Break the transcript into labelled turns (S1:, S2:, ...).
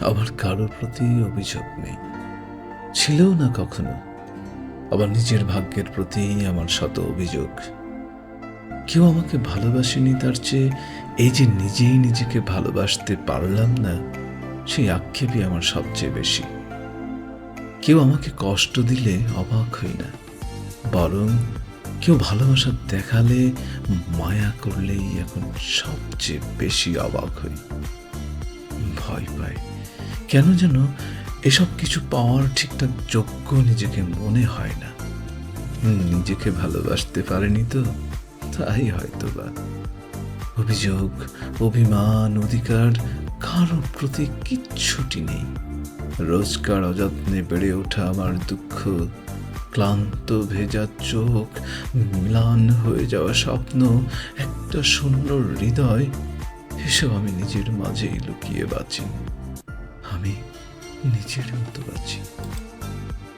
S1: আমার কারোর প্রতি অভিযোগ নেই, ছিলও না কখনো। আবার নিজের ভাগ্যের প্রতি আমার শত অভিযোগ। কেউ আমাকে ভালোবাসেনি, তার চেয়ে এই যে নিজেই নিজেকে ভালোবাসতে পারলাম না, সেই আক্ষেপই আমার সবচেয়ে বেশি। কেউ আমাকে কষ্ট দিলে অবাক হই না, বরং কেউ ভালোবাসা দেখালে, মায়া করলেই এখন সবচেয়ে বেশি অবাক হই, ভয় পাই। কেন যেন এসব কিছু পাওয়ার ঠিকঠাক যোগ্য নিজেকে মনে হয় না। নিজেকে ভালোবাসতে পারেনি তো, তাই হয়তো বা। অভিযোগ, অভিমান, অধিকার কারোর প্রতি কিচ্ছুটি নেই। রোজকার অযত্নে বেড়ে ওঠা আমার দুঃখ, ক্লান্ত ভেজা চোখ, ম্লান হয়ে যাওয়া স্বপ্ন, একটা শূন্য হৃদয়, এসব আমি নিজের মাঝেই লুকিয়ে বাঁচি। আমি নিজের মতো বাঁচি।